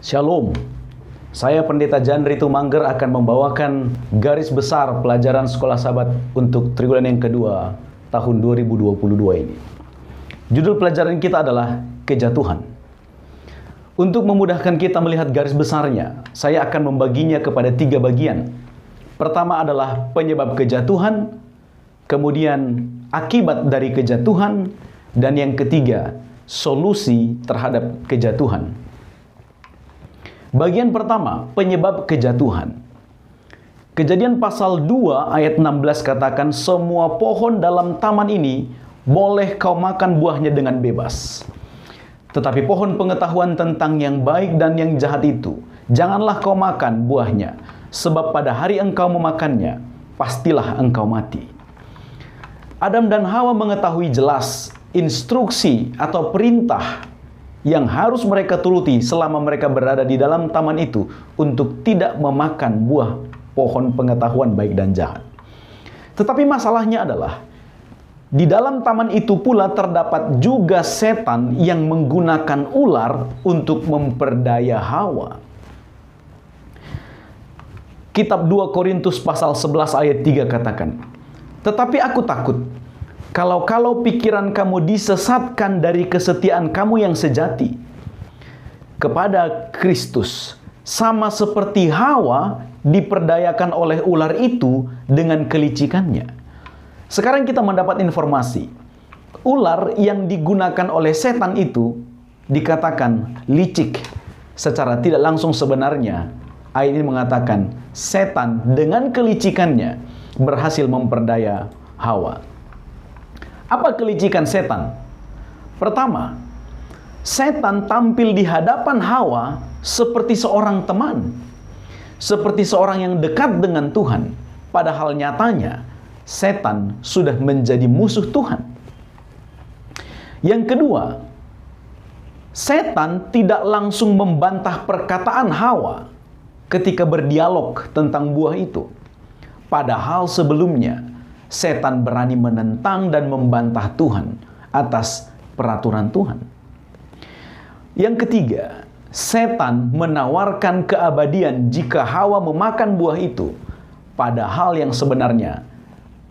Shalom, saya Pendeta Jandri Tumangger akan membawakan garis besar pelajaran Sekolah Sabat untuk triwulan yang kedua tahun 2022 ini. Judul pelajaran kita adalah kejatuhan. Untuk memudahkan kita melihat garis besarnya, saya akan membaginya kepada 3 bagian. Pertama adalah penyebab kejatuhan, kemudian akibat dari kejatuhan, dan yang ketiga, solusi terhadap kejatuhan. Bagian pertama, penyebab kejatuhan. Kejadian pasal 2 ayat 16 katakan, semua pohon dalam taman ini boleh kau makan buahnya dengan bebas. Tetapi pohon pengetahuan tentang yang baik dan yang jahat itu, janganlah kau makan buahnya, sebab pada hari engkau memakannya, pastilah engkau mati. Adam dan Hawa mengetahui jelas instruksi atau perintah yang harus mereka turuti selama mereka berada di dalam taman itu untuk tidak memakan buah pohon pengetahuan baik dan jahat. Tetapi masalahnya adalah, di dalam taman itu pula terdapat juga setan yang menggunakan ular untuk memperdaya Hawa. Kitab 2 Korintus pasal 11 ayat 3 katakan, tetapi aku takut, kalau pikiran kamu disesatkan dari kesetiaan kamu yang sejati kepada Kristus, sama seperti Hawa diperdayakan oleh ular itu dengan kelicikannya. Sekarang kita mendapat informasi, ular yang digunakan oleh setan itu dikatakan licik. Secara tidak langsung sebenarnya, ayat ini mengatakan setan dengan kelicikannya berhasil memperdaya Hawa. Apa kelicikan setan? Pertama, setan tampil di hadapan Hawa seperti seorang teman, seperti seorang yang dekat dengan Tuhan. Padahal nyatanya, setan sudah menjadi musuh Tuhan. Yang kedua, setan tidak langsung membantah perkataan Hawa ketika berdialog tentang buah itu. Padahal sebelumnya, setan berani menentang dan membantah Tuhan atas peraturan Tuhan. Yang ketiga, setan menawarkan keabadian jika Hawa memakan buah itu, padahal yang sebenarnya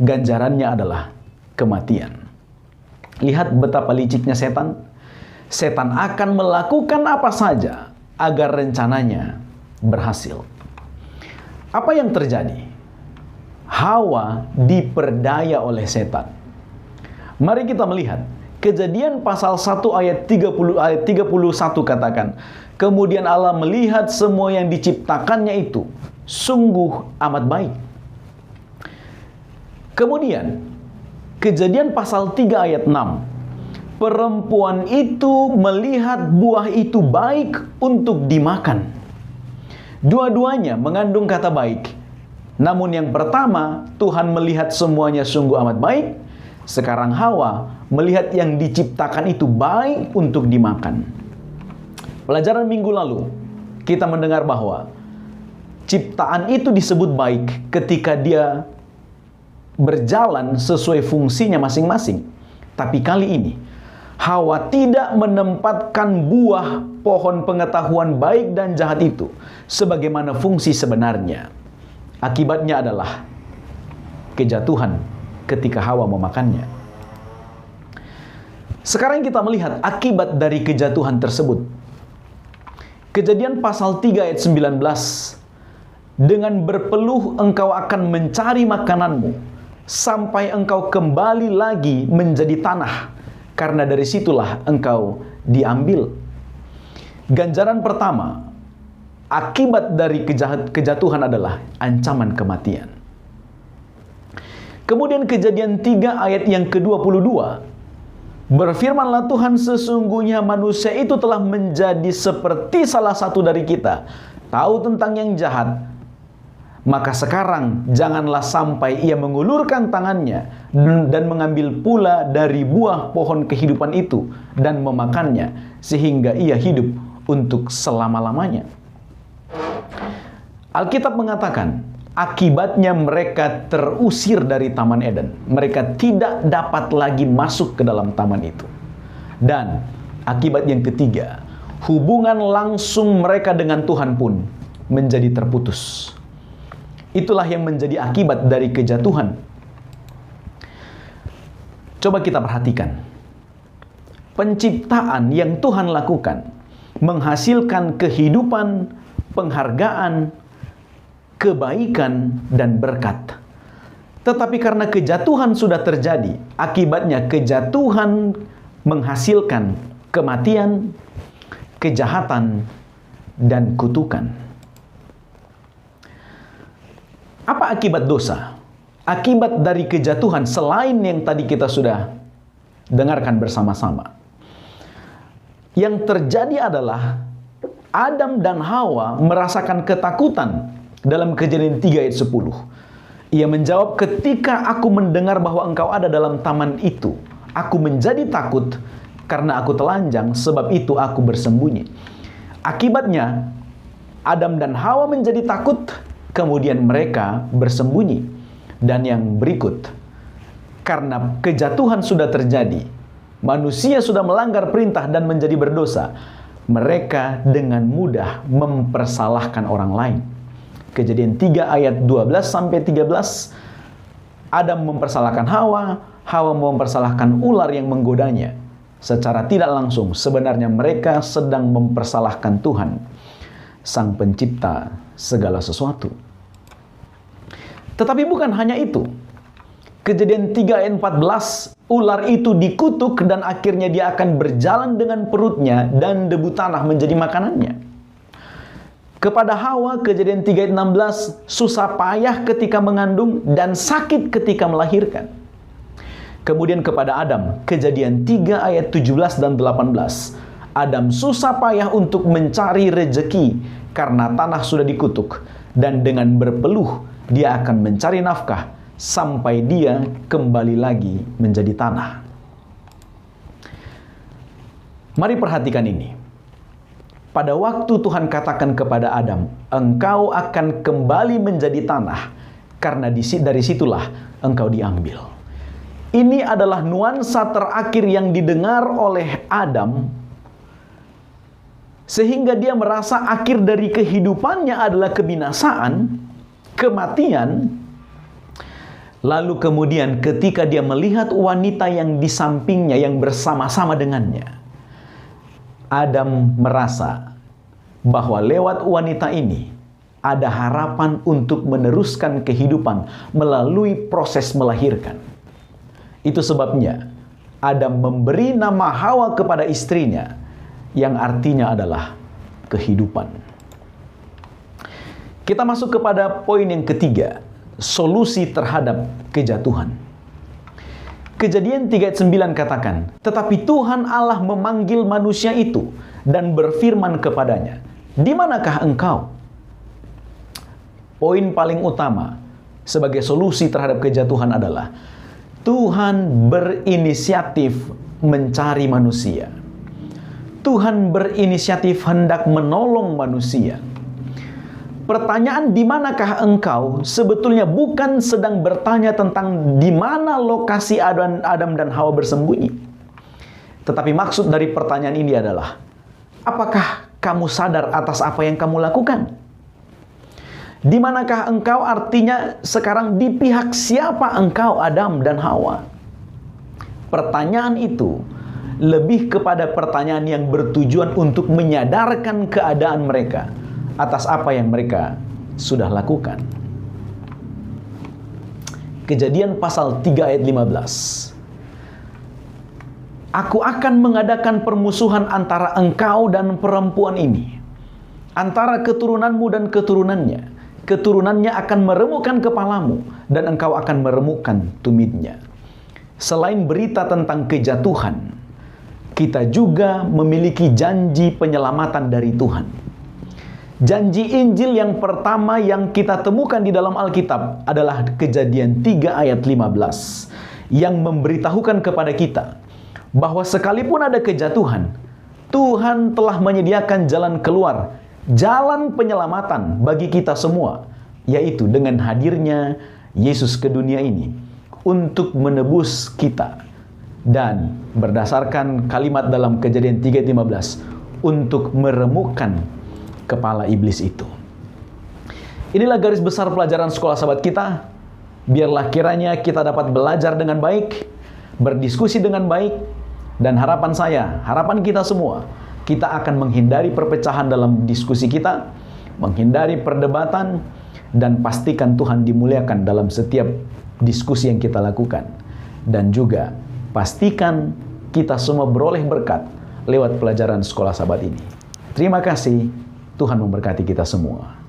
ganjarannya adalah kematian. Lihat betapa liciknya setan. Setan akan melakukan apa saja agar rencananya berhasil. Apa yang terjadi? Hawa diperdaya oleh setan. Mari kita melihat Kejadian pasal 1 ayat 31 katakan, kemudian Allah melihat semua yang diciptakannya itu sungguh amat baik. Kemudian Kejadian pasal 3 ayat 6, perempuan itu melihat buah itu baik untuk dimakan. Dua-duanya mengandung kata baik. Namun yang pertama, Tuhan melihat semuanya sungguh amat baik. Sekarang Hawa melihat yang diciptakan itu baik untuk dimakan. Pelajaran minggu lalu, kita mendengar bahwa ciptaan itu disebut baik ketika dia berjalan sesuai fungsinya masing-masing. Tapi kali ini, Hawa tidak menempatkan buah pohon pengetahuan baik dan jahat itu sebagaimana fungsi sebenarnya. Akibatnya adalah kejatuhan ketika Hawa memakannya. Sekarang kita melihat akibat dari kejatuhan tersebut. Kejadian pasal 3 ayat 19. Dengan berpeluh engkau akan mencari makananmu, sampai engkau kembali lagi menjadi tanah, karena dari situlah engkau diambil. Ganjaran pertama, akibat dari kejatuhan adalah ancaman kematian. Kemudian Kejadian 3 ayat yang ke-22. Berfirmanlah Tuhan, sesungguhnya manusia itu telah menjadi seperti salah satu dari kita, tahu tentang yang jahat. Maka sekarang janganlah sampai ia mengulurkan tangannya dan mengambil pula dari buah pohon kehidupan itu dan memakannya, sehingga ia hidup untuk selama-lamanya. Alkitab mengatakan, akibatnya mereka terusir dari Taman Eden. Mereka tidak dapat lagi masuk ke dalam taman itu. Dan akibat yang ketiga, hubungan langsung mereka dengan Tuhan pun menjadi terputus. Itulah yang menjadi akibat dari kejatuhan. Coba kita perhatikan. Penciptaan yang Tuhan lakukan menghasilkan kehidupan, penghargaan, kebaikan, dan berkat. Tetapi karena kejatuhan sudah terjadi, akibatnya kejatuhan menghasilkan kematian, kejahatan, dan kutukan. Apa akibat dosa? Akibat dari kejatuhan selain yang tadi kita sudah dengarkan bersama-sama. Yang terjadi adalah Adam dan Hawa merasakan ketakutan dalam Kejadian 3 ayat 10. Ia menjawab, ketika aku mendengar bahwa engkau ada dalam taman itu, aku menjadi takut karena aku telanjang, sebab itu aku bersembunyi. Akibatnya, Adam dan Hawa menjadi takut, kemudian mereka bersembunyi. Dan yang berikut, karena kejatuhan sudah terjadi, manusia sudah melanggar perintah dan menjadi berdosa, mereka dengan mudah mempersalahkan orang lain. Kejadian 3 ayat 12-13, Adam mempersalahkan Hawa, Hawa mempersalahkan ular yang menggodanya. Secara tidak langsung, sebenarnya mereka sedang mempersalahkan Tuhan, Sang Pencipta segala sesuatu. Tetapi bukan hanya itu. Kejadian 3 ayat 14, ular itu dikutuk dan akhirnya dia akan berjalan dengan perutnya dan debu tanah menjadi makanannya. Kepada Hawa, Kejadian 3 ayat 16, susah payah ketika mengandung dan sakit ketika melahirkan. Kemudian kepada Adam, Kejadian 3 ayat 17 dan 18, Adam susah payah untuk mencari rejeki karena tanah sudah dikutuk, dan dengan berpeluh dia akan mencari nafkah sampai dia kembali lagi menjadi tanah. Mari perhatikan ini. Pada waktu Tuhan katakan kepada Adam, engkau akan kembali menjadi tanah, karena dari situlah engkau diambil. Ini adalah nuansa terakhir yang didengar oleh Adam, sehingga dia merasa akhir dari kehidupannya adalah kebinasaan, kematian. Lalu kemudian ketika dia melihat wanita yang di sampingnya, yang bersama-sama dengannya, Adam merasa bahwa lewat wanita ini ada harapan untuk meneruskan kehidupan melalui proses melahirkan. Itu sebabnya Adam memberi nama Hawa kepada istrinya, yang artinya adalah kehidupan. Kita masuk kepada poin yang ketiga, solusi terhadap kejatuhan. Kejadian 3 ayat 9 katakan, tetapi Tuhan Allah memanggil manusia itu dan berfirman kepadanya, di manakah engkau? Poin paling utama sebagai solusi terhadap kejatuhan adalah Tuhan berinisiatif mencari manusia. Tuhan berinisiatif hendak menolong manusia. Pertanyaan di manakah engkau sebetulnya bukan sedang bertanya tentang di mana lokasi Adam dan Hawa bersembunyi. Tetapi maksud dari pertanyaan ini adalah, apakah kamu sadar atas apa yang kamu lakukan? Di manakah engkau artinya sekarang di pihak siapa engkau Adam dan Hawa? Pertanyaan itu lebih kepada pertanyaan yang bertujuan untuk menyadarkan keadaan mereka atas apa yang mereka sudah lakukan. Kejadian pasal 3 ayat 15. Aku akan mengadakan permusuhan antara engkau dan perempuan ini, antara keturunanmu dan keturunannya. Keturunannya akan meremukkan kepalamu, dan engkau akan meremukkan tumitnya. Selain berita tentang kejatuhan, kita juga memiliki janji penyelamatan dari Tuhan. Janji Injil yang pertama yang kita temukan di dalam Alkitab adalah Kejadian 3 ayat 15, yang memberitahukan kepada kita bahwa sekalipun ada kejatuhan, Tuhan telah menyediakan jalan keluar, jalan penyelamatan bagi kita semua, yaitu dengan hadirnya Yesus ke dunia ini untuk menebus kita. Dan berdasarkan kalimat dalam Kejadian 3:15, untuk meremukkan kepala iblis itu. Inilah garis besar pelajaran sekolah sahabat kita. Biarlah kiranya kita dapat belajar dengan baik, berdiskusi dengan baik, dan harapan saya, harapan kita semua, kita akan menghindari perpecahan dalam diskusi kita, menghindari perdebatan, dan pastikan Tuhan dimuliakan dalam setiap diskusi yang kita lakukan. Dan juga pastikan kita semua beroleh berkat lewat pelajaran sekolah sahabat ini. Terima kasih, Tuhan memberkati kita semua.